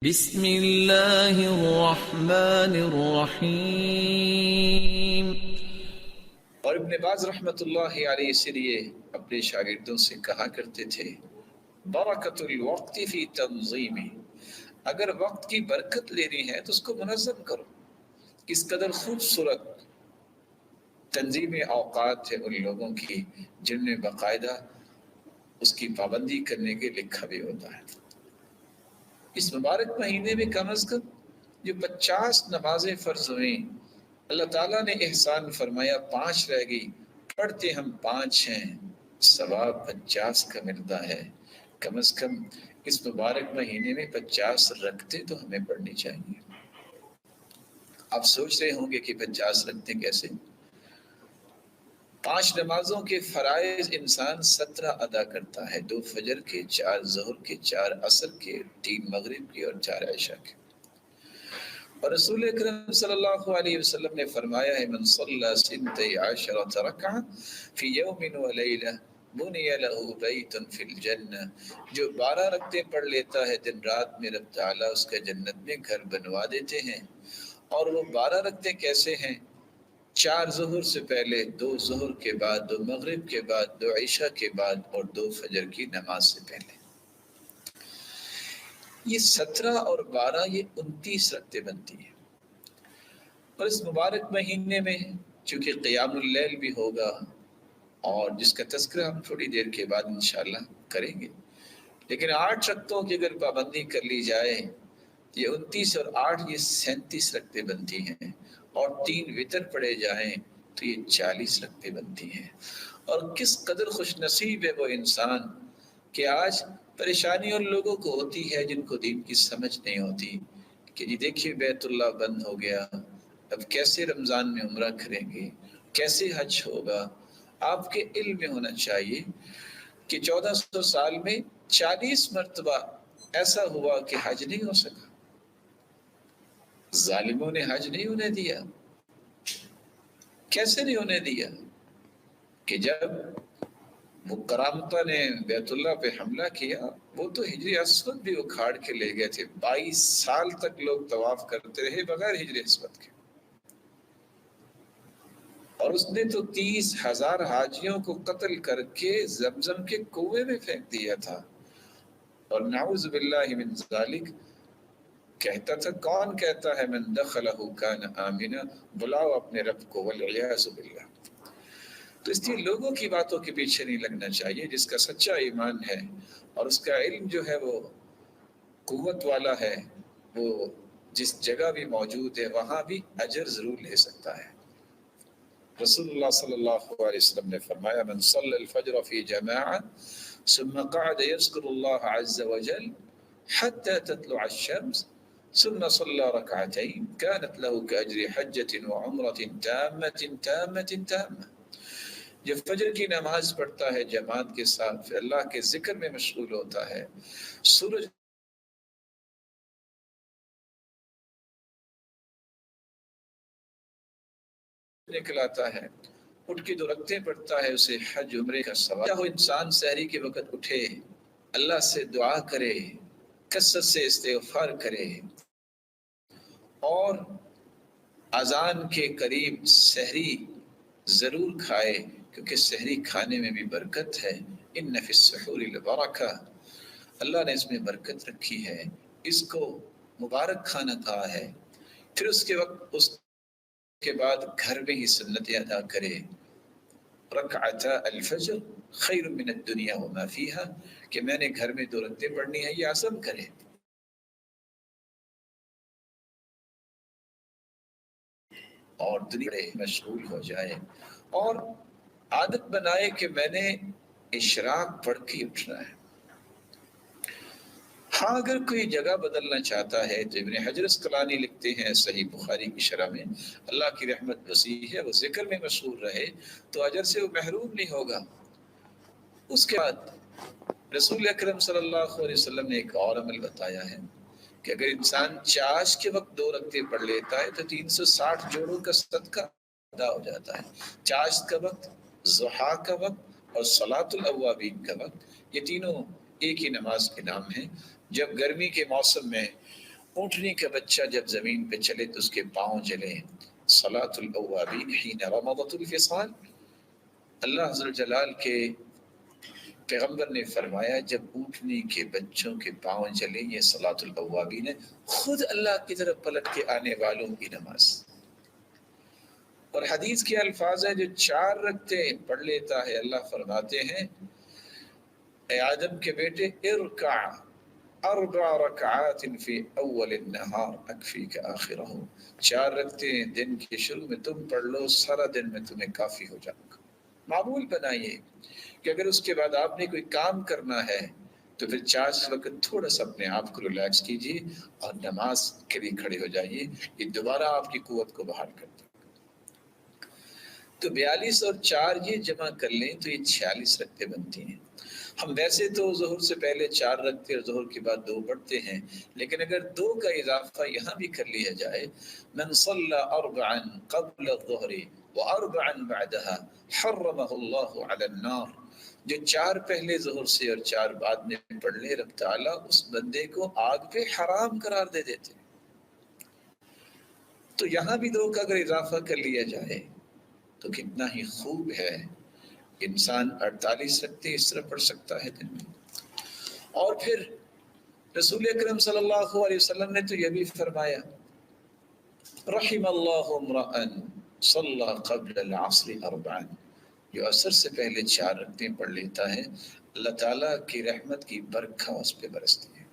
بسم اللہ الرحمن الرحیم۔ اور ابن باز رحمۃ اللہ علیہ اس لیے اپنے شاگردوں سے کہا کرتے تھے برکت الوقت فی تنظیم، اگر وقت کی برکت لینی ہے تو اس کو منظم کرو۔ کس قدر خوبصورت تنظیم اوقات ہے ان لوگوں کی جن میں باقاعدہ اس کی پابندی کرنے کے لکھا بھی ہوتا ہے۔ اس مبارک مہینے میں کم از کم جو 50 نمازیں فرض ہوئیں، اللہ تعالیٰ نے احسان فرمایا 5 رہ گئی، پڑھتے ہم 5 ہیں، ثواب 50 کا ملتا ہے۔ کم از کم اس مبارک مہینے میں 50 رکھتے تو ہمیں پڑھنی چاہیے۔ آپ سوچ رہے ہوں گے کہ 50 رکھتے کیسے؟ 5 نمازوں کے فرائض انسان 17 ادا کرتا ہے، 2 فجر کے، 4 ظہر کے، 4 عصر کے، 3 مغرب کے اور 4 عشاء کے۔ اور رسول اکرم صلی اللہ علیہ وسلم نے فرمایا ہے من صلی 12 رکعہ فی یوم و لیلہ بنی لہ بیت فی الجنہ، جو 12 رکعتیں پڑھ لیتا ہے دن رات میں، رب تعالیٰ اس کا جنت میں گھر بنوا دیتے ہیں۔ اور وہ 12 رکعتیں کیسے ہیں؟ 4 ظہر سے پہلے، 2 ظہر کے بعد، 2 مغرب کے بعد، 2 عشاء کے بعد اور 2 فجر کی نماز سے پہلے۔ یہ 17 اور 12 یہ 29 رکعتیں بنتی ہیں۔ اور اس مبارک مہینے میں چونکہ قیام اللیل بھی ہوگا اور جس کا تذکرہ ہم تھوڑی دیر کے بعد انشاءاللہ کریں گے، لیکن 8 رکعتوں کی اگر پابندی کر لی جائے یہ 29 اور 8 یہ 37 رکعتیں بنتی ہیں، اور 3 وتر پڑے جائیں تو یہ 40 رکعتیں بنتی ہیں۔ اور کس قدر خوش نصیب ہے وہ انسان کہ آج پریشانی ان لوگوں کو ہوتی ہے جن کو دین کی سمجھ نہیں ہوتی کہ جی دیکھیے بیت اللہ بند ہو گیا، اب کیسے رمضان میں عمرہ کریں گے، کیسے حج ہوگا۔ آپ کے علم میں ہونا چاہیے کہ 1400 سال میں 40 مرتبہ ایسا ہوا کہ حج نہیں ہو سکا۔ ظالموں نے حج نہیں ہونے دیا۔ کیسے نہیں ہونے دیا؟ کہ جب وہ کرامتہ نے بیت اللہ پہ حملہ کیا، وہ تو ہجر اسود بھی اکھاڑ کے لے گئے تھے۔ 22 سال تک لوگ طواف کرتے رہے بغیر ہجر اسود کے، اور اس نے تو 30,000 حاجیوں کو قتل کر کے زمزم کے کنویں میں پھینک دیا تھا۔ اور نعوذ باللہ من ذالک کہتا تھا، کون کہتا ہے من دخلہ کان آمنا، بلاؤ اپنے رب کو، والعیاذ باللہ۔ تو اس لیے لوگوں کی باتوں کے پیچھے نہیں لگنا چاہیے۔ جس کا سچا ایمان ہے اور اس کا علم جو ہے وہ قوت والا ہے، وہ جس جگہ بھی موجود ہے وہاں بھی اجر ضرور لے سکتا ہے۔ رسول اللہ صلی اللہ علیہ وسلم نے فرمایا من صلی الفجر فی جماعہ ثم قعد یذکر اللہ عز وجل حتی تطلع الشمس ثم صلی رکعتین كانت له كأجر حجة وعمرة تامة تامة تامة۔ جب فجر کی نماز پڑھتا ہے جماعت کے ساتھ، پھر اللہ کے ذکر میں مشغول ہوتا ہے، سورج نکل آتا ہے، اٹھ کے 2 رکعتیں پڑھتا ہے، اسے حج عمرے کا ثواب۔ چاہو انسان سحری کے وقت اٹھے، اللہ سے دعا کرے، کثرت سے استغفار کرے، اور اذان کے قریب سحری ضرور کھائے، کیونکہ سحری کھانے میں بھی برکت ہے۔ ان فی السحور البرکہ، اللہ نے اس میں برکت رکھی ہے، اس کو مبارک کھانا کہا ہے۔ پھر اس کے بعد گھر میں ہی سنتیں ادا کرے۔ رکعتا الفجر خیر من الدنیا وما فیہا، کہ میں نے گھر میں 2 رکعتیں پڑھنی ہے، یہ عزم کرے۔ اور دنیا میں مشغول ہو جائے، اور عادت بنائے کہ میں نے اشراق پڑھ کے اٹھنا ہے۔ ہاں اگر کوئی جگہ بدلنا چاہتا ہے تو ابن حجر اسقلانی لکھتے ہیں صحیح بخاری کی شرح میں، اللہ کی رحمت وسیع ہے، وہ ذکر میں مشغول رہے تو اجر سے وہ محروم نہیں ہوگا۔ اس کے بعد رسول اکرم صلی اللہ علیہ وسلم نے ایک اور عمل بتایا ہے کہ اگر انسان چاش کے وقت 2 رکعتیں پڑھ لیتا ہے تو 360 جوڑوں کا صدقہ ادا ہو جاتا ہے۔ چاش کا وقت، ضحیٰ کا وقت اور صلاۃ الاوابین کا وقت، یہ تینوں ایک ہی نماز کے نام ہیں۔ جب گرمی کے موسم میں اونٹنی کا بچہ جب زمین پہ چلے تو اس کے پاؤں جلیں. صلاۃ الاوابین حین رمضت الفصال. اللہ عز جلال کے پیغمبر نے فرمایا جب اونٹنی کے بچوں کے پاؤں جلیں یہ صلاۃ الاوابین ہے، خود اللہ کی طرف پلٹ کے آنے والوں کی نماز. اور حدیث کے الفاظ ہیں جو 4 رکعتیں پڑھ لیتا ہے اللہ فرماتے ہیں اے آدم کے بیٹے ارکع 4 رکعات فی اول النہار اکفیک آخرہ. 4 رکعتیں دن کے شروع میں تم پڑھ لو، سارا دن میں تمہیں کافی ہو جاؤں گا. معمول بنائیے کہ اگر اس کے بعد آپ نے کوئی کام کرنا ہے تو پھر 4 وقت تھوڑا سا اپنے آپ کو ریلیکس کیجیے اور نماز کے لیے کھڑے ہو جائیے. یہ دوبارہ آپ کی قوت کو بحال کر دے. تو 42 اور 4 یہ جمع کر لیں تو یہ 46 رکعتیں بنتی ہیں. ہم ویسے تو ظہر سے پہلے 4 رکعتیں اور ظہر کے بعد 2 پڑھتے ہیں، لیکن اگر 2 کا اضافہ یہاں بھی کر لیا جائے من صلی 4 قبل الظہر و4 بعدها حرمہ اللہ علی النار. جو 4 پہلے ظہر سے اور 4 بعد میں پڑھ لے رب تعالیٰ اس بندے کو آگ پہ حرام قرار دے دیتے. تو یہاں بھی 2 کا اگر اضافہ کر لیا جائے تو کتنا ہی خوب ہے. انسان 48 رکعتیں اس طرح پڑھ سکتا ہے دن میں. اور پھر رسول اکرم صلی اللہ علیہ وسلم نے تو یہ بھی فرمایا رحم اللہ امرأ صلی قبل العصر 4. جو عصر سے پہلے 4 رکعتیں پڑھ لیتا ہے اللہ تعالیٰ کی رحمت کی برکھا اس پہ برستی ہے.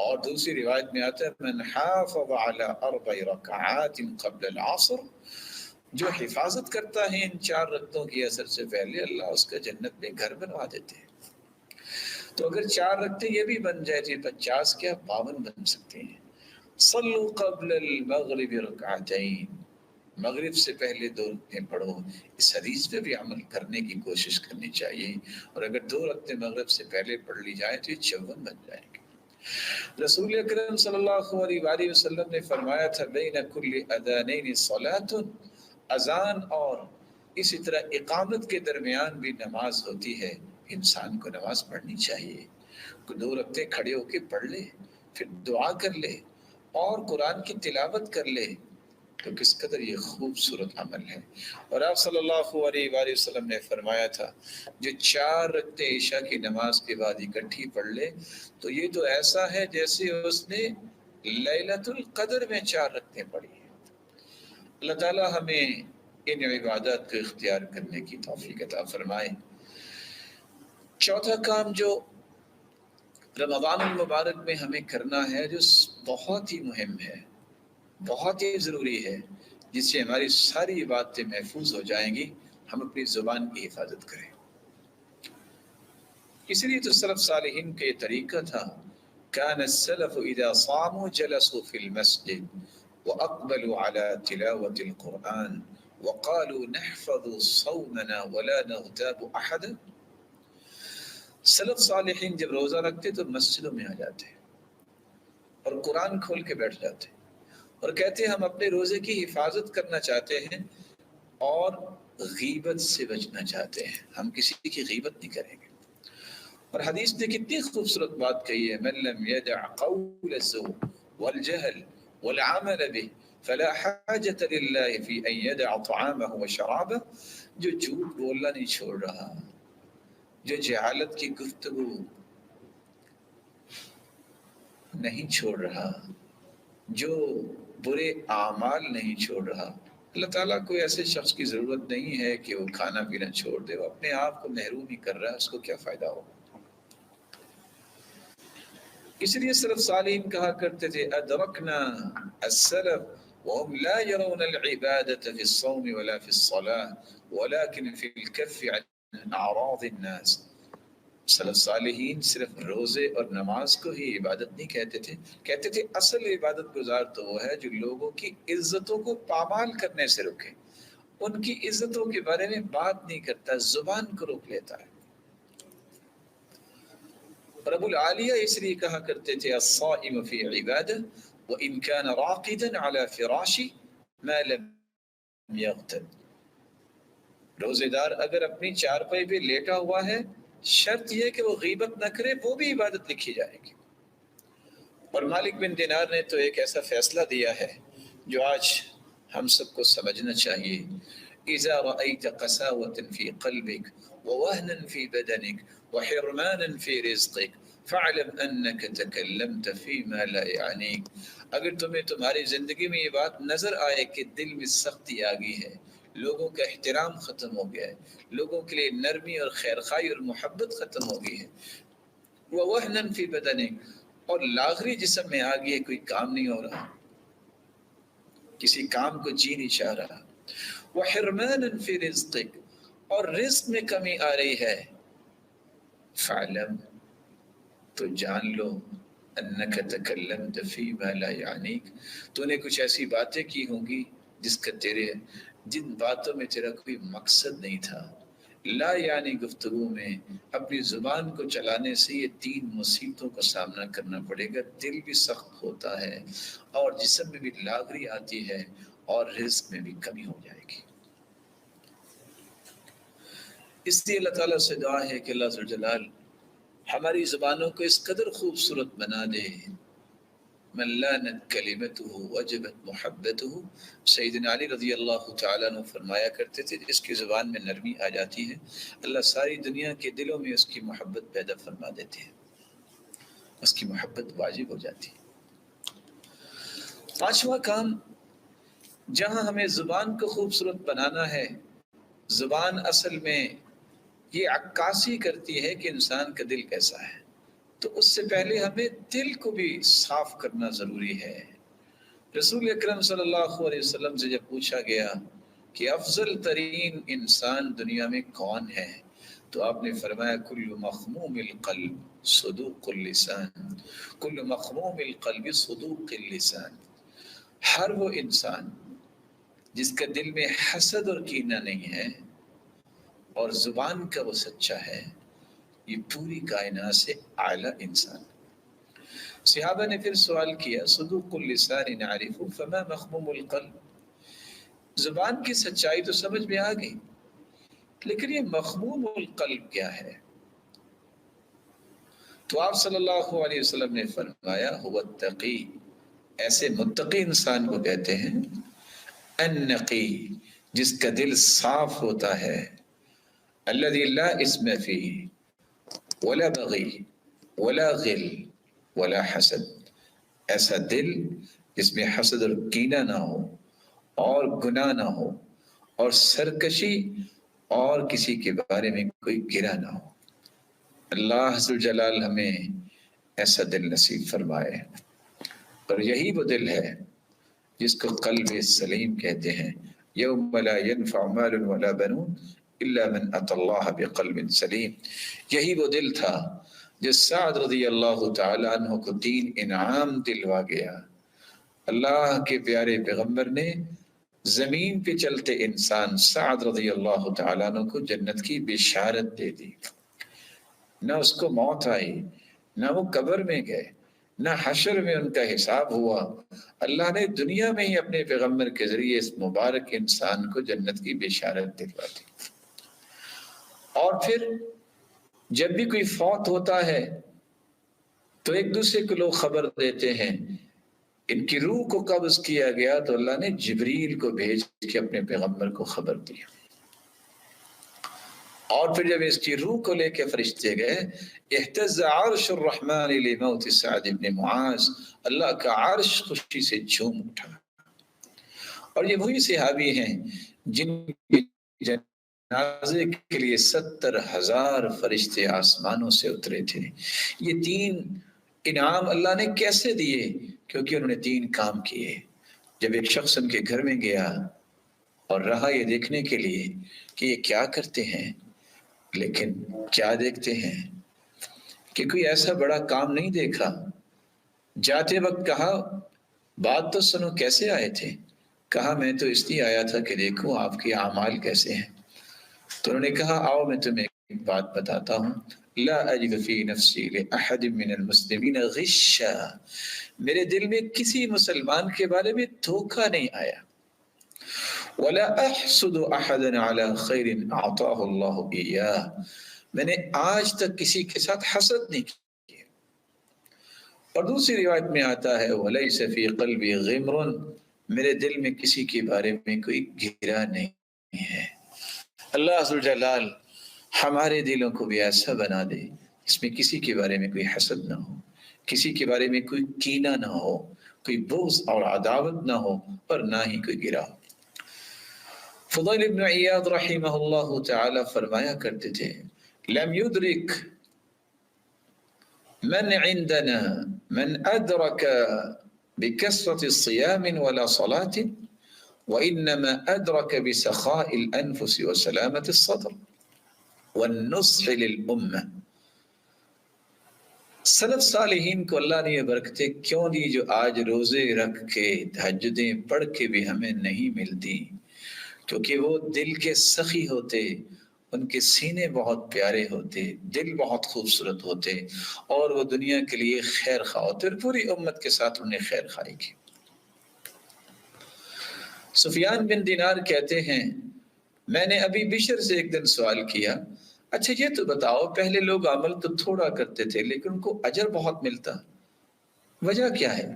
اور دوسری روایت میں آتا ہے من حافظ على 4 رکعات قبل العصر. جو حفاظت کرتا ہے ان 4 رکعتوں کی اثر سے پہلے اللہ اس کا جنت میں گھر بنوا دیتے ہیں. تو اگر 4 رکعتیں یہ بھی بن جائے تو 50 کیا 52 بن سکتے ہیں. صلو قبل المغرب رکعتین. مغرب سے پہلے 2 رکعتیں پڑھو. اس حدیث پہ بھی عمل کرنے کی کوشش کرنی چاہیے، اور اگر 2 رکعتیں مغرب سے پہلے پڑھ لی جائیں تو یہ 54 بن جائیں گے. رسول اکرم صلی اللہ علیہ وآلہ وسلم نے فرمایا تھا بین کل اذانین صلاۃ. اذان اور اسی طرح اقامت کے درمیان بھی نماز ہوتی ہے. انسان کو نماز پڑھنی چاہیے. 2 رکعتیں کھڑے ہو کے پڑھ لے، پھر دعا کر لے اور قرآن کی تلاوت کر لے تو کس قدر یہ خوبصورت عمل ہے. اور آپ صلی اللہ علیہ وآلہ وسلم نے فرمایا تھا جو 4 رکعتیں عشاء کی نماز کے بعد اکٹھی پڑھ لے تو یہ تو ایسا ہے جیسے اس نے لیلۃ القدر میں 4 رکعتیں پڑھی ہیں. اللہ تعالیٰ ہمیں ان عبادات کو اختیار کرنے کی توفیق عطا فرمائے. چوتھا کام جو رمضان المبارک میں ہمیں کرنا ہے جو بہت ہی مہم ہے، بہت ہی ضروری ہے، جس سے ہماری ساری باتیں محفوظ ہو جائیں گی، ہم اپنی زبان کی حفاظت کریں. اس لیے تو سلف صالحین کا یہ طریقہ تھا كان السلف اذا صاموا جلسوا في المسجد واقبلوا على تلاوة القرآن وقالوا نحفظ صومنا ولا نغتاب احد. سلف صالحین جب روزہ رکھتے تو مسجدوں میں آ جاتے اور قرآن کھول کے بیٹھ جاتے اور کہتے ہم اپنے روزے کی حفاظت کرنا چاہتے ہیں اور غیبت سے بچنا چاہتے ہیں، ہم کسی کی غیبت نہیں کریں گے. اور حدیث نے کتنی خوبصورت بات کہی ہے من لم يدع قول الزور والجهل والعمل به فلا حاجة لله في ان يدع طعامه وشرابه. جو جھوٹ بولنا نہیں چھوڑ رہا، جو جہالت کی گفتگو نہیں چھوڑ رہا، جو برے اعمال نہیں چھوڑ رہا، اللہ تعالیٰ کو ایسے شخص کی ضرورت نہیں ہے کہ وہ کھانا پینا چھوڑ دے. وہ اپنے آپ کو محروم ہی کر رہا ہے، اس کو کیا فائدہ ہوگا. اس لیے سلف صالحین کہا کرتے تھے ادرکنا السلف وهم لا يرون العبادة في الصوم ولا في الصلاة ولكن في الكف عن اعراض الناس. سلف صالحین صرف روزے اور نماز کو ہی عبادت نہیں کہتے تھے اصل عبادت گزار تو وہ ہے جو لوگوں کی عزتوں کو پامال کرنے سے روکے، ان کی عزتوں کے بارے میں بات نہیں کرتا، زبان کو روک لیتا ہے. رب العالیہ اس لیے کہا کرتے تھے الصائم فی عبادہ وان کان راقدا علی فراش ما لم یغتب. روزے دار اگر اپنی چارپائی پہ لیٹا ہوا ہے شرط یہ کہ وہ غیبت نہ کرے، وہ بھی عبادت لکھی جائے گی. اور مالک بن دینار نے تو ایک ایسا فیصلہ دیا ہے جو آج ہم سب کو سمجھنا چاہیے. اذا رأيت قساوة في قلبك ووهنا في بدنك وحرمانا في رزقك فاعلم انك تكلمت فيما لا يعنيك. اگر تمہیں تمہاری زندگی میں یہ بات نظر آئے کہ دل میں سختی آ گئی ہے، لوگوں کا احترام ختم ہو گیا ہے، لوگوں کے لیے نرمی اور خیرخواہی اور محبت ختم ہو گئی ہے، ووهنا في بدنك، اور لاغری جسم میں آ گئی ہے، کوئی کام نہیں ہو رہا، کسی کام کو جی نہیں چاہ رہا، وحرمانا فی رزقک، اور رزق میں کمی آ رہی ہے، فعلم، تو جان لو، انک تکلمت فیما لا یعنیک، تو نے کچھ ایسی باتیں کی ہوں گی جن باتوں میں تیرا کوئی مقصد نہیں تھا. لا یعنی گفتگو میں اپنی زبان کو چلانے سے یہ 3 مصیبتوں کا سامنا کرنا پڑے گا. دل بھی سخت ہوتا ہے اور جسم میں بھی لاغری آتی ہے اور رزق میں بھی کمی ہو جائے گی. اس لیے اللہ تعالیٰ سے دعا ہے کہ اللہ ذو الجلال ہماری زبانوں کو اس قدر خوبصورت بنا دے. من لانت کلمته وجبت محبته. سیدنا علی رضی اللہ تعالیٰ عنہ فرمایا کرتے تھے جس کی زبان میں نرمی آ جاتی ہے اللہ ساری دنیا کے دلوں میں اس کی محبت پیدا فرما دیتے ہیں، اس کی محبت واجب ہو جاتی ہے. 5واں کام جہاں ہمیں زبان کو خوبصورت بنانا ہے، زبان اصل میں یہ عکاسی کرتی ہے کہ انسان کا دل کیسا ہے، تو اس سے پہلے ہمیں دل کو بھی صاف کرنا ضروری ہے. رسول اکرم صلی اللہ علیہ وسلم سے جب پوچھا گیا کہ افضل ترین انسان دنیا میں کون ہے، تو آپ نے فرمایا کل مخموم القلب صدوق اللسان، کل مخموم القلب صدوق اللسان. ہر وہ انسان جس کا دل میں حسد اور کینہ نہیں ہے اور زبان کا وہ سچا ہے، یہ پوری کائنات سے اعلیٰ انسان. صحابہ نے پھر سوال کیا صدوق اللسان نعرف فما مخموم القلب. زبان کی سچائی تو سمجھ میں آ گئی، لیکن یہ مخموم القلب کیا ہے؟ تو آپ صلی اللہ علیہ وسلم نے فرمایا هو التقی، ایسے متقی انسان کو کہتے ہیں، النقی، جس کا دل صاف ہوتا ہے، الذی لا اسم فیہ ولا بغی ولا غل ولا حسد، ایسا دل جس میں حسد اور کینہ نہ ہو اور گناہ نہ ہو اور سرکشی اور کسی کے بارے میں کوئی گرہ نہ ہو. اللہ ذو الجلال ہمیں ایسا دل نصیب فرمائے. اور یہی وہ دل ہے جس کو قلب سلیم کہتے ہیں. یوم لا ينفع مال ولا بنون الا من اتى الله بقلب سلیم. یہی وہ دل تھا جو سعد رضی اللہ تعالی عنہ کو 3 انعام دلوا گیا. اللہ کے پیارے پیغمبر نے زمین پہ چلتے انسان سعد رضی اللہ تعالیٰ عنہ کو جنت کی بشارت دے دی. نہ اس کو موت آئی، نہ وہ قبر میں گئے، نہ حشر میں ان کا حساب ہوا. اللہ نے دنیا میں ہی اپنے پیغمبر کے ذریعے اس مبارک انسان کو جنت کی بشارت دلوا دی. اور پھر جب بھی کوئی فوت ہوتا ہے تو ایک دوسرے کو لوگ خبر دیتے ہیں. ان کی روح کو قبض کیا گیا تو اللہ نے جبریل کو بھیج کے اپنے پیغمبر کو خبر دی. اور پھر جب اس کی روح کو لے کے فرشتے گئے، اہتز عرش الرحمن لموت سعد بن معاذ، اللہ کا عرش خوشی سے جھوم اٹھا. اور یہ وہی صحابی ہیں جن کے جنازے کے لیے 70,000 فرشتے آسمانوں سے اترے تھے. یہ 3 انعام اللہ نے کیسے دیے؟ کیونکہ انہوں نے 3 کام کیے. جب ایک شخص ان کے گھر میں گیا اور رہا یہ دیکھنے کے لیے کہ یہ کیا کرتے ہیں، لیکن کیا دیکھتے ہیں کہ کوئی ایسا بڑا کام نہیں دیکھا. جاتے وقت کہا بات تو سنو کیسے آئے تھے؟ کہا میں تو اس لیے آیا تھا کہ دیکھوں آپ کے اعمال کیسے ہیں. تو انہوں نے کہا آؤ میں تمہیں ایک بات بتاتا ہوں. لا اجد فی نفسی لأحد من المسلمین غشا، میرے دل میں کسی مسلمان کے بارے میں دھوکہ نہیں آیا. ولا احسد احدا علی خیر اعطاہ اللہ ایاہ، میں نے آج تک کسی کے ساتھ حسد نہیں کیا. اور دوسری روایت میں آتا ہے وَلَيْسَ فِي قَلْبِي غِمْرٌ، میرے دل میں کسی کے بارے میں کوئی گرا نہیں ہے۔ اللہ عز و جلال ہمارے دلوں کو بھی ایسا بنا دے اس میں کسی کے بارے میں کوئی حسد نہ ہو، کسی کے بارے میں کوئی کینہ نہ ہو، کوئی بغض اور عداوت نہ ہو، اور نہ ہی کوئی گرا ہو۔ فضیل ابن عیاض رحمہ اللہ تعالی فرمایا کرتے تھے لم يدرک من عندنا من ادرک بکثرة الصيام ولا صلاة وإنما أدرك بسخاء الأنفس وسلامة الصدر والنصح للأمة۔ سلف صالحین کو اللہ نے یہ برکتیں کیوں دی جو آج روزے رکھ کے تہجدیں پڑھ کے بھی ہمیں نہیں ملتی؟ کیونکہ وہ دل کے سخی ہوتے، ان کے سینے بہت پیارے ہوتے، دل بہت خوبصورت ہوتے، اور وہ دنیا کے لیے خیر خواہ ہوتے، اور پوری امت کے ساتھ انہیں خیر خواہی کی۔ سفیان بن دینار کہتے ہیں میں نے ابھی بشر سے ایک دن سوال کیا، اچھا یہ تو بتاؤ پہلے لوگ عمل تو تھوڑا کرتے تھے لیکن ان کو اجر بہت ملتا، وجہ کیا ہے؟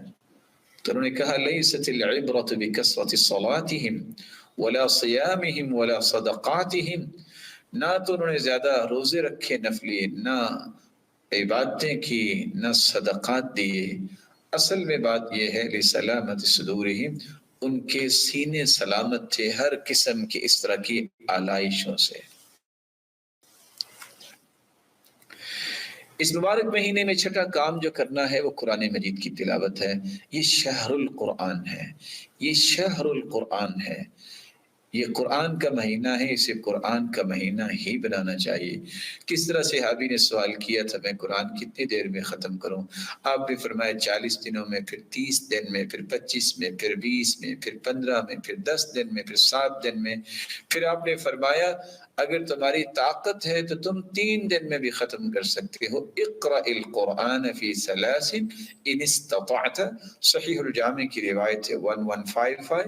تو انہوں نے کہا لیست العبرۃ بکثرۃ صلاتہم ولا صیامہم ولا صدقاتہم، نہ تو انہوں نے زیادہ روزے رکھے نفلی، نہ عبادتیں کی، نہ صدقات دیے، اصل میں بات یہ ہے لسلامت صدورہم، ان کے سینے سلامت تھے ہر قسم کی اس طرح کی آلائشوں سے۔ اس مبارک مہینے میں چھٹا کام جو کرنا ہے وہ قرآن مجید کی تلاوت ہے۔ یہ شہر القرآن ہے، یہ شہر القرآن ہے، یہ قرآن کا مہینہ ہے، اسے قرآن کا مہینہ ہی بنانا چاہیے۔ کس طرح صحابی نے سوال کیا تھا میں قرآن کتنی دیر میں ختم کروں؟ آپ نے فرمایا 40 دنوں میں، پھر 30 دن میں، پھر 25 میں، پھر 20 میں، پھر 15 میں، پھر 10 دن میں، پھر 7 دن میں۔ پھر آپ نے فرمایا اگر تمہاری طاقت ہے تو تم 3 دن میں بھی ختم کر سکتے ہو۔ اقرأ القرآن فی 3 ان استطعت، صحیح الجامع کی روایت ہے 1155،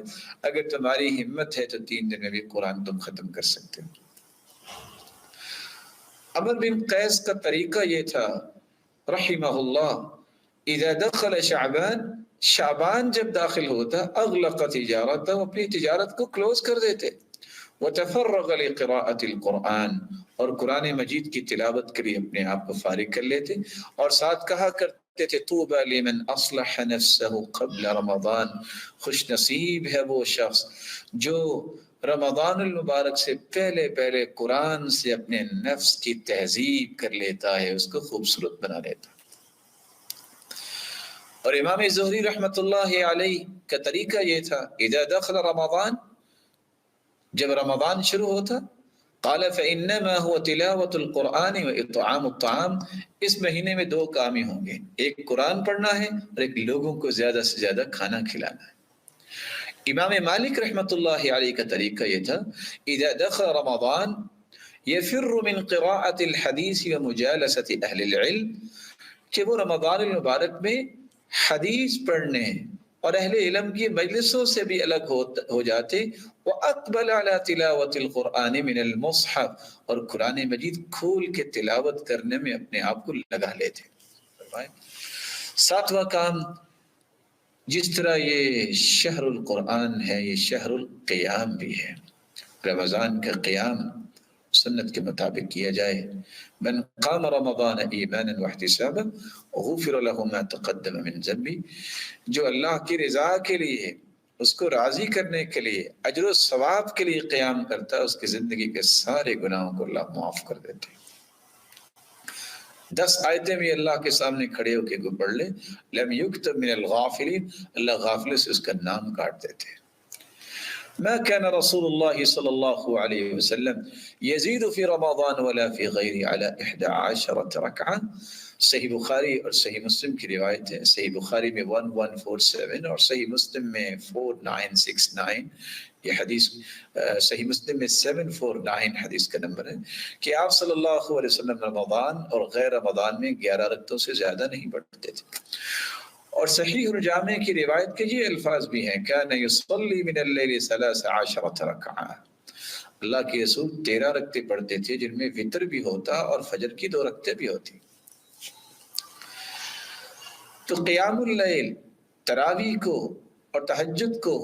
اگر تمہاری ہمت ہے تو 3 دن میں بھی قرآن تم ختم کر سکتے ہو۔ عمر بن قیس کا طریقہ یہ تھا رحمہ اللہ، اذا دخل شعبان، شعبان جب داخل ہوتا اغلق تجارت، وہ اپنی تجارت کو کلوز کر دیتے، وتفرغ لقراءة القرآن، اور قرآن مجید کی تلاوت کے لیے اپنے آپ کو فارغ کر لیتے، اور ساتھ کہا کرتے تھے طوبى لمن اصلح نفسه قبل رمضان، خوش نصیب ہے وہ شخص جو رمضان المبارک سے پہلے پہلے قرآن سے اپنے نفس کی تہذیب کر لیتا ہے، اس کو خوبصورت بنا لیتا ہے۔ اور امام زہری رحمۃ اللہ علیہ کا طریقہ یہ تھا اذا دخل رمضان، جب رمضان شروع ہوتا قال فإنما هو تلاوة القرآن وإطعام الطعام، اس مہینے میں 2 کام ہی ہوں گے، ایک قرآن پڑھنا ہے اور ایک لوگوں کو زیادہ سے زیادہ کھانا کھلانا ہے۔ امام مالک رحمۃ اللہ علیہ کا طریقہ یہ تھا اذا دخل رمضان يفر من قراءة الحديث ومجالسة أهل العلم، کہ وہ رمضان المبارک میں حدیث پڑھنے اور اہل علم کی مجلسوں سے بھی الگ ہو جاتے، وَأَقْبَلَ عَلَى تِلَاوَةِ الْقُرْآنِ مِنَ الْمُصْحَفِ، اور قرآن مجید کھول کے تلاوت کرنے میں اپنے آپ کو لگا لیتے۔ 7واں کام، جس طرح یہ شہر القرآن ہے یہ شہر القیام بھی ہے، رمضان کا قیام سنت کے مطابق کیا جائے۔ من قام رمضان ایمانا واحتسابا غفر له ما تقدم من ذنبه، جو اللہ کی رضا کے لیے، اس کو راضی کرنے کے لیے، اجر و ثواب کے لیے قیام کرتا ہے، اس کی زندگی کے سارے گناہوں کو اللہ معاف کر دیتے۔ 10 آیتیں بھی اللہ کے سامنے کھڑے ہو کے پڑھ لے، لم یکتب من الغافلین، اللہ غافل سے اس کا نام کاٹ دیتے۔ ما كان رسول الله صلی اللہ علیہ وسلم یزید فی رمضان ولا فی غیر علی 11 رکعہ، صحیح بخاری اور صحیح مسلم کی روایت ہے، صحیح بخاری میں 1147 اور صحیح مسلم میں 4969، یہ حدیث صحیح مسلم میں 749 حدیث کا نمبر ہے کہ آپ صلی اللہ علیہ وسلم رمضان اور غیر رمضان میں 11 رکعتوں سے زیادہ نہیں پڑھتے تھے۔ اور صحیح الجامع کی روایت کے یہ الفاظ بھی ہیں کان یصلی من اللیل 13 رکعہ، اللہ کے رسول 13 رکعتیں پڑھتے تھے جن میں وتر بھی ہوتا اور فجر کی 2 رکعتیں بھی ہوتی۔ تو قیام اللیل، تراویح کو اور تہجد کو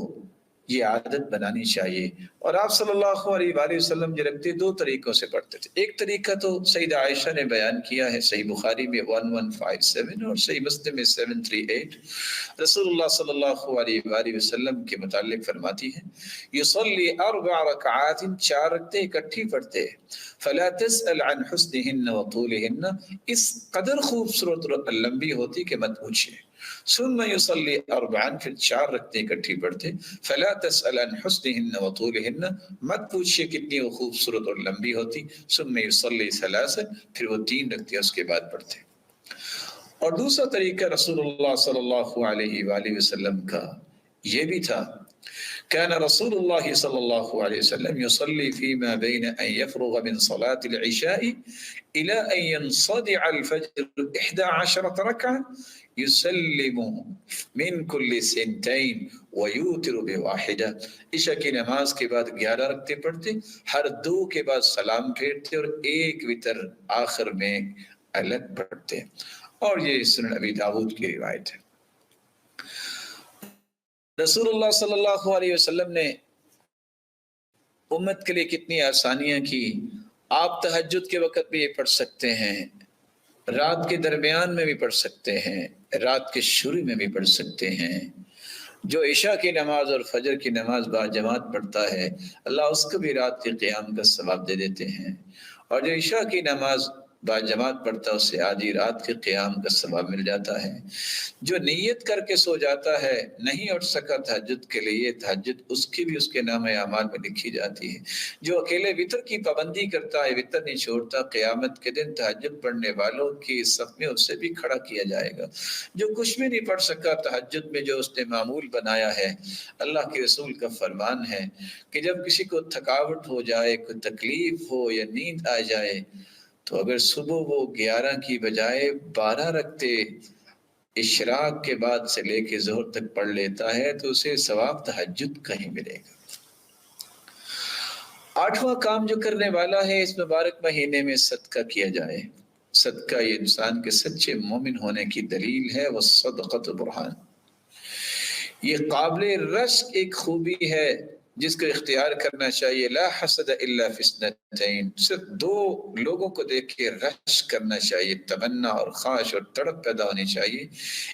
یہ عادت بنانی چاہیے۔ اور آپ صلی اللہ علیہ وآلہ وسلم جو رکھتے دو طریقوں سے پڑھتے تھے۔ ایک طریقہ تو سیدہ عائشہ نے بیان کیا ہے، صحیح بخاری میں 1157 اور صحیح مسلم میں 738۔ رسول اللہ صلی اللہ علیہ وآلہ وسلم کے متعلق فرماتی ہیں، یصلی 4 رکعات، 4 رکعتیں اکٹھی پڑھتے، فلا تسأل عن حسنہن وطولہن، اس قدر خوبصورت اور لمبی ہوتی کہ مت پوچھے۔ ثم یصلی 4، پھر 4 رکعتیں اکٹھی پڑھتے، فلا تسأل عن حسنہن وطولہن، مت پوچھے کتنی وہ خوبصورت اور لمبی ہوتی۔ ثم یصلی 3، پھر وہ 3 رکعتیں اس کے بعد پڑھتے۔ اور دوسرا طریقہ رسول اللہ صلی اللہ علیہ وآلہ وسلم کا یہ بھی تھا، كان رسول الله صلى الله عليه وسلم يصلي فيما بين أن يفرغ من صلاة العشاء إلى أن ينصدع الفجر 11 ركعة، يسلم من كل 2 ويوتر بواحدة۔ عشاء کی نماز کے بعد 11 رکعتیں پڑھتے، ہر 2 کے بعد سلام پھیرتے اور 1 وتر آخر میں الگ پڑھتے۔ اور یہ سنن ابی داؤد کی روایت ہے۔ رسول اللہ صلی اللہ علیہ وسلم نے امت کے لیے کتنی آسانیاں کی۔ آپ تہجد کے وقت بھی یہ پڑھ سکتے ہیں، رات کے درمیان میں بھی پڑھ سکتے ہیں، رات کے شروع میں بھی پڑھ سکتے ہیں۔ جو عشاء کی نماز اور فجر کی نماز با جماعت پڑھتا ہے، اللہ اس کو بھی رات کے قیام کا ثواب دے دیتے ہیں، اور جو عشاء کی نماز با جماعت پڑھتا ہے اسے آدھی رات کے قیام کا ثواب مل جاتا ہے۔ جو نیت کر کے سو جاتا ہے، نہیں اٹھ سکا تہجد کے لیے، تہجد اس کی بھی اس کے نام اعمال میں لکھی جاتی ہے۔ جو اکیلے وتر کی پابندی کرتا ہے، وتر نہیں چھوڑتا، قیامت کے دن تہجد پڑھنے والوں کی صف میں اسے بھی کھڑا کیا جائے گا۔ جو کچھ بھی نہیں پڑھ سکا تہجد میں، جو اس نے معمول بنایا ہے، اللہ کے رسول کا فرمان ہے کہ جب کسی کو تھکاوٹ ہو جائے، کوئی تکلیف ہو یا نیند آ جائے، تو اگر صبح وہ 11 کی بجائے 12 رکھتے اشراق کے بعد سے لے کے ظہر تک پڑھ لیتا ہے تو اسے ثواب تہجد کا ہی ملے گا۔ 8واں کام جو کرنے والا ہے اس مبارک مہینے میں، صدقہ کیا جائے۔ صدقہ یہ انسان کے سچے مومن ہونے کی دلیل ہے، والصدقۃ برہان۔ یہ قابل رشک ایک خوبی ہے جس کو اختیار کرنا چاہیے۔ لا حسد الا فی اثنتین، صرف 2 لوگوں کو دیکھ کے رشک کرنا چاہیے، تمنا اور خواہش اور تڑپ پیدا ہونی چاہیے۔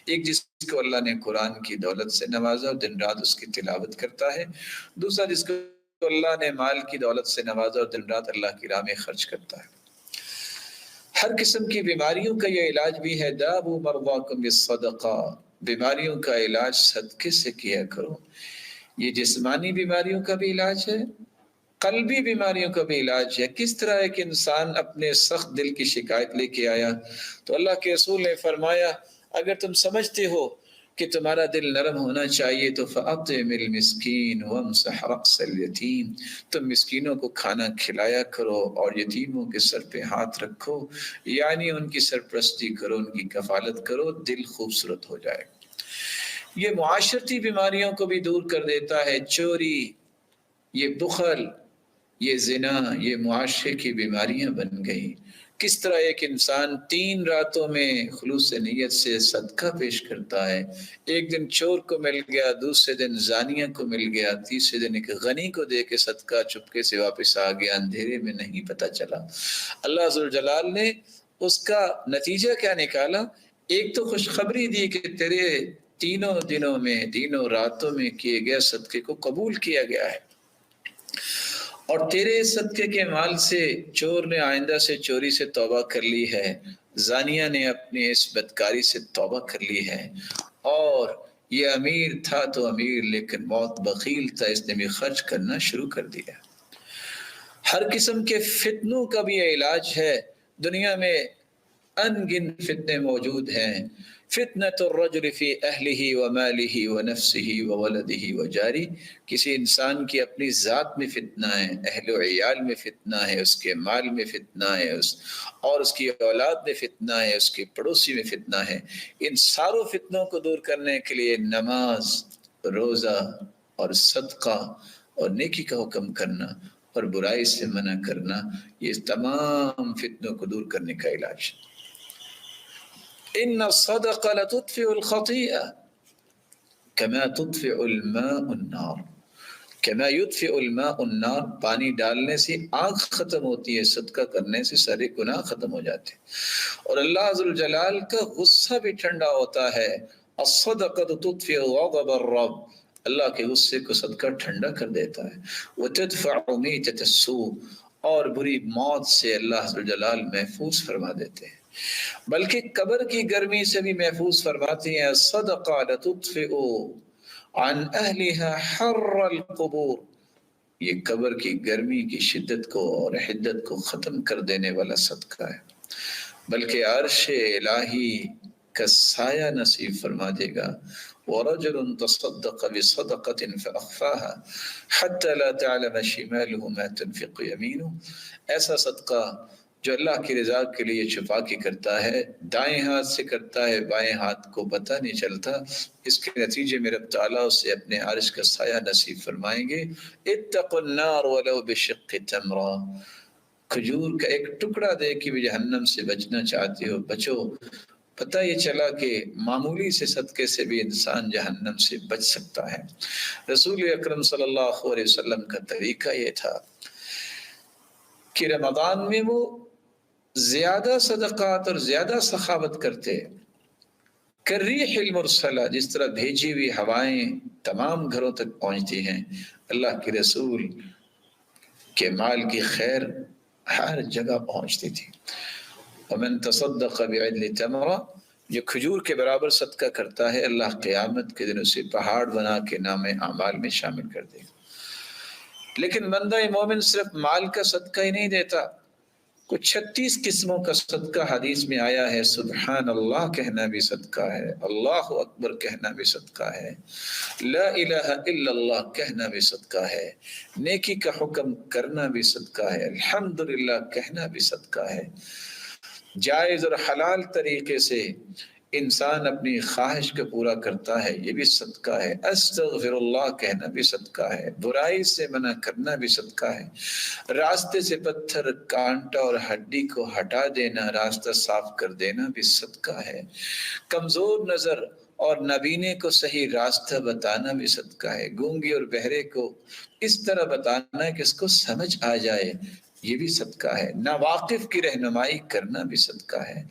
ایک جس کو اللہ نے قرآن کی دولت سے نوازا اور دن رات اس کی تلاوت کرتا ہے، دوسرا جس کو اللہ نے مال کی دولت سے نوازا اور دن رات اللہ کی راہ میں خرچ کرتا ہے۔ ہر قسم کی بیماریوں کا یہ علاج بھی ہے، داؤ مرضاکم بالصدقہ، بیماریوں کا علاج صدقے سے کیا کرو۔ یہ جسمانی بیماریوں کا بھی علاج ہے، قلبی بیماریوں کا بھی علاج ہے۔ کس طرح ایک انسان اپنے سخت دل کی شکایت لے کے آیا تو اللہ کے رسول نے فرمایا، اگر تم سمجھتے ہو کہ تمہارا دل نرم ہونا چاہیے تو فَأَطْعِمِ الْمِسْكِينَ وَامْسَحْ رَأْسَ الْيَتِيمِ، تم مسکینوں کو کھانا کھلایا کرو اور یتیموں کے سر پہ ہاتھ رکھو، یعنی ان کی سرپرستی کرو، ان کی کفالت کرو، دل خوبصورت ہو جائے۔ یہ معاشرتی بیماریوں کو بھی دور کر دیتا ہے، چوری، یہ بخل، یہ زنا، یہ معاشرے کی بیماریاں بن گئی۔ کس طرح ایک انسان 3 راتوں میں خلوص نیت سے صدقہ پیش کرتا ہے، ایک دن چور کو مل گیا، دوسرے دن زانیہ کو مل گیا، تیسرے دن ایک غنی کو دے کے صدقہ چپکے سے واپس آ گیا، اندھیرے میں نہیں پتہ چلا۔ اللہ ذوالجلال نے اس کا نتیجہ کیا نکالا؟ ایک تو خوشخبری دی کہ تیرے 3 دنوں میں، 3 راتوں میں کیے گئے صدقے کو قبول کیا گیا ہے، اور تیرے صدقے کے مال سے چور نے آئندہ سے چوری سے توبہ کر لی ہے، زانیہ نے اپنی اس بدکاری سے توبہ کر لی ہے، اور یہ امیر تھا تو امیر لیکن بہت بخیل تھا، اس نے بھی خرچ کرنا شروع کر دیا۔ ہر قسم کے فتنوں کا بھی یہ علاج ہے۔ دنیا میں ان گن فتنے موجود ہیں۔ فتنۃ الرجل فی اہلہ ومالہ ونفسہ وولدہ وجارہ، کسی انسان کی اپنی ذات میں فتنہ ہے، اہل و عیال میں فتنہ ہے، اس کے مال میں فتنہ ہے، اور اس کی اولاد میں فتنہ ہے، اس کے پڑوسی میں فتنہ ہے۔ ان ساروں فتنوں کو دور کرنے کے لیے نماز، روزہ اور صدقہ اور نیکی کا حکم کرنا اور برائی سے منع کرنا، یہ تمام فتنوں کو دور کرنے کا علاج ہے۔ ان الصدقہ لتطفئ الخطیئہ کما تطفئ الماء النار، کما یطفئ الماء النار، پانی ڈالنے سے آگ ختم ہوتی ہے، صدقہ کرنے سے سارے گناہ ختم ہو جاتے ہیں، اور اللہ ذوالجلال کا غصہ بھی ٹھنڈا ہوتا ہے۔ الصدقہ تطفئ غضب الرب، اللہ کے غصے کو صدقہ ٹھنڈا کر دیتا ہے۔ وتدفع میتۃ السوء، اور بری موت سے اللہ ذوالجلال محفوظ فرما دیتے ہیں، بلکہ قبر کی گرمی سے بھی محفوظ فرماتی ہیں۔ الصدقہ لتطفئ عن اہلها حر القبور، یہ قبر کی گرمی کی شدت کو اور حدت کو ختم کر دینے والا صدقہ ہے، بلکہ عرش الہی کا سایہ نصیب فرما دے گا۔ ورجل تصدق بصدقة فأخفاها حتى لا تعلم شماله ما تنفق يمينه، ایسا صدقہ جو اللہ کی رضا کے لیے چھپا کے کرتا ہے، دائیں ہاتھ سے کرتا ہے، بائیں ہاتھ کو پتہ نہیں چلتا، اس کے نتیجے میں رب تعالیٰ اسے اپنے عرش کا سایہ نصیب فرمائیں گے۔ اتقوا النار ولو بشق تمرہ، کھجور کا ایک ٹکڑا دے کے بھی جہنم سے بچنا چاہتے ہو بچو، پتہ یہ چلا کہ معمولی سے صدقے سے بھی انسان جہنم سے بچ سکتا ہے۔ رسول اکرم صلی اللہ علیہ وسلم کا طریقہ یہ تھا کہ رمضان میں وہ زیادہ صدقات اور زیادہ سخاوت کرتے، کالریح المرسلہ، جس طرح بھیجی ہوئی ہوائیں تمام گھروں تک پہنچتی ہیں، اللہ کے رسول کے مال کی خیر ہر جگہ پہنچتی تھی۔ ومن تصدق بعدل تمرہ، جو کھجور کے برابر صدقہ کرتا ہے، اللہ قیامت کے دن اسے پہاڑ بنا کے نام اعمال میں شامل کر دے گا۔ لیکن بندہ مومن صرف مال کا صدقہ ہی نہیں دیتا، کچھ 36 قسموں کا صدقہ حدیث میں آیا ہے۔ سبحان اللہ کہنا بھی صدقہ ہے، اللہ اکبر کہنا بھی صدقہ ہے، لا الہ الا اللہ کہنا بھی صدقہ ہے، نیکی کا حکم کرنا بھی صدقہ ہے، الحمدللہ کہنا بھی صدقہ ہے، جائز اور حلال طریقے سے انسان اپنی خواہش کو پورا کرتا ہے، یہ بھی صدقہ ہے، استغفر اللہ کہنا بھی صدقہ ہے، برائی سے منع کرنا بھی صدقہ ہے، راستے سے پتھر کانٹا اور ہڈی کو ہٹا دینا، راستہ صاف کر دینا بھی صدقہ ہے، کمزور نظر اور نابینے کو صحیح راستہ بتانا بھی صدقہ ہے، گونگے اور بہرے کو اس طرح بتانا کہ اس کو سمجھ آ جائے، یہ بھی صدقہ ہے، ناواقف کی رہنمائی کرنا بھی صدقہ ہے،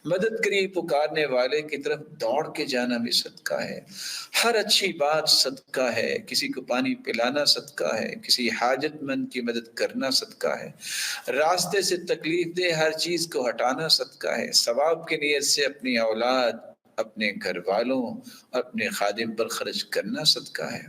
مدد کے لیے پکارنے والے کی طرف دوڑ کے جانا بھی صدقہ ہے، ہر اچھی بات صدقہ ہے، کسی کو پانی پلانا صدقہ ہے، کسی حاجت مند کی مدد کرنا صدقہ ہے، راستے سے تکلیف دہ ہر چیز کو ہٹانا صدقہ ہے، ثواب کی نیت سے اپنی اولاد، اپنے گھر والوں، اپنے خادم پر خرچ کرنا صدقہ ہے،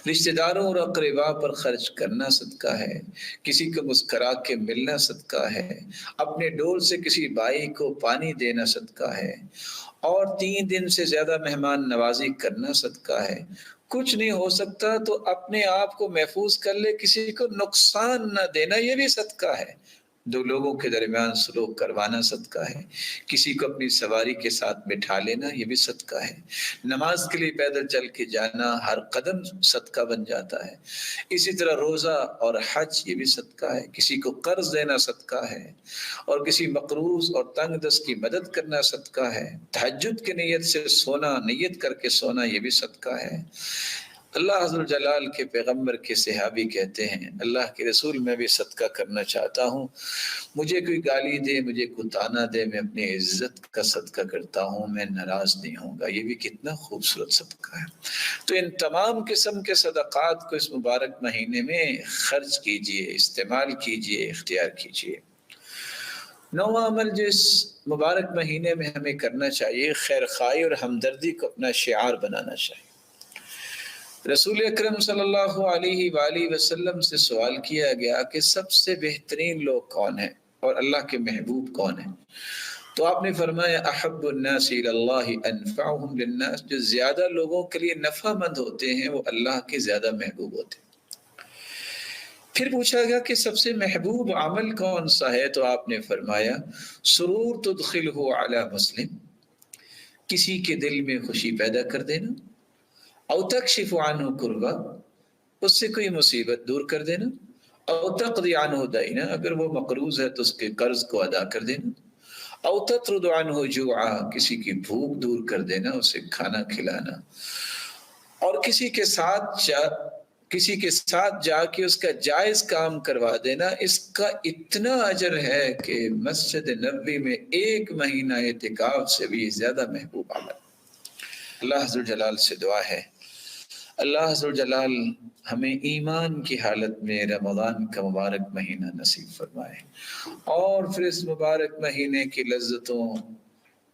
رشتہ داروں اور اقربا پر خرچ کرنا صدقہ ہے، کسی کو مسکرا کے ملنا صدقہ ہے، اپنے ڈول سے کسی بھائی کو پانی دینا صدقہ ہے، اور 3 دن سے زیادہ مہمان نوازی کرنا صدقہ ہے۔ کچھ نہیں ہو سکتا تو اپنے آپ کو محفوظ کر لے، کسی کو نقصان نہ دینا، یہ بھی صدقہ ہے، 2 لوگوں کے درمیان سلوک کروانا صدقہ ہے، کسی کو اپنی سواری کے ساتھ بٹھا لینا، یہ بھی صدقہ ہے، نماز کے لیے پیدل چل کے جانا، ہر قدم صدقہ بن جاتا ہے، اسی طرح روزہ اور حج یہ بھی صدقہ ہے، کسی کو قرض دینا صدقہ ہے، اور کسی مقروض اور تنگ دست کی مدد کرنا صدقہ ہے، تہجد کی نیت سے سونا، نیت کر کے سونا، یہ بھی صدقہ ہے۔ اللہ عز و جلال کے پیغمبر کے صحابی کہتے ہیں، اللہ کے رسول میں بھی صدقہ کرنا چاہتا ہوں، مجھے کوئی گالی دے، مجھے کوئی طعنہ دے، میں اپنی عزت کا صدقہ کرتا ہوں، میں ناراض نہیں ہوں گا، یہ بھی کتنا خوبصورت صدقہ ہے۔ تو ان تمام قسم کے صدقات کو اس مبارک مہینے میں خرچ کیجئے، استعمال کیجئے، اختیار کیجئے۔ 9واں عمل جو اس مبارک مہینے میں ہمیں کرنا چاہیے، خیر خواہی اور ہمدردی کو اپنا شعار بنانا چاہیے۔ رسول اکرم صلی اللہ علیہ وآلہ وسلم سے سوال کیا گیا کہ سب سے بہترین لوگ کون ہیں اور اللہ کے محبوب کون ہیں، تو آپ نے فرمایا احب الناس الی اللہ انفعهم للناس، جو زیادہ لوگوں کے لیے نفع مند ہوتے ہیں وہ اللہ کے زیادہ محبوب ہوتے ہیں۔ پھر پوچھا گیا کہ سب سے محبوب عمل کون سا ہے، تو آپ نے فرمایا سرور تدخلہ علی مسلم، کسی کے دل میں خوشی پیدا کر دینا، او تکشف عنہ کربہ، اس سے کوئی مصیبت دور کر دینا، او تقضی عنہ دینا، اگر وہ مقروض ہے تو اس کے قرض کو ادا کر دینا، او تطرد عنہ جوعا، کسی کی بھوک دور کر دینا، اسے کھانا کھلانا، اور کسی کے ساتھ جا کے اس کا جائز کام کروا دینا، اس کا اتنا اجر ہے کہ مسجد نبوی میں 1 مہینہ اعتکاف سے بھی زیادہ محبوب عمل۔ اللہ عز و جلال سے دعا ہے، اللہ عز و جلال ہمیں ایمان کی حالت میں رمضان کا مبارک مہینہ نصیب فرمائے، اور پھر اس مبارک مہینے کی لذتوں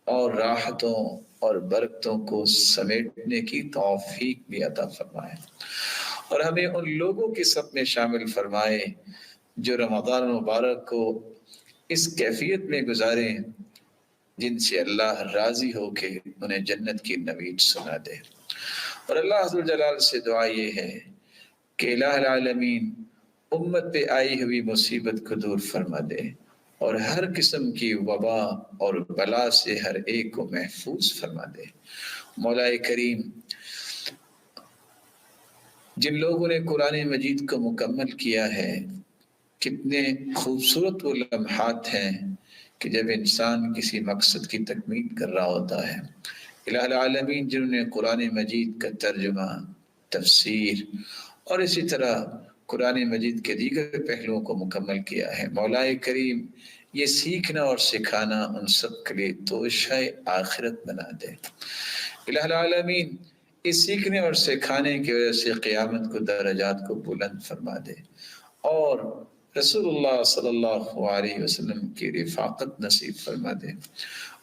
اور راحتوں اور برکتوں کو سمیٹنے کی توفیق بھی عطا فرمائے، اور ہمیں ان لوگوں کے سب میں شامل فرمائے جو رمضان مبارک کو اس کیفیت میں گزاریں جن سے اللہ راضی ہو کے انہیں جنت کی نوید سنا دے۔ اور اللہ عز و جلال سے دعا یہ ہے کہ الہ العالمین امت پہ آئی ہوئی مصیبت کو دور فرما دے، اور ہر قسم کی وبا اور بلا سے ہر ایک کو محفوظ فرما دے۔ مولا کریم، جن لوگوں نے قرآن مجید کو مکمل کیا ہے، کتنے خوبصورت وہ لمحات ہیں کہ جب انسان کسی مقصد کی تکمیل کر رہا ہوتا ہے۔ الہ العالمین جنہوں نے قرآن مجید کا ترجمہ، تفسیر اور اسی طرح قرآن مجید کے دیگر پہلوؤں کو مکمل کیا ہے، مولا کریم یہ سیکھنا اور سکھانا ان سب کے لیے توشہ آخرت بنا دے۔ الہ العالمین اس سیکھنے اور سکھانے کی وجہ سے قیامت کو درجات کو بلند فرما دے، اور رسول اللہ صلی اللہ علیہ وسلم کی رفاقت نصیب فرما دے،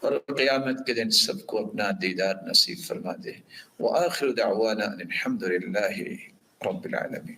اور قیامت کے دن سب کو اپنا دیدار نصیب فرما دے۔ وآخر دعوانا الحمد للہ رب العالمین۔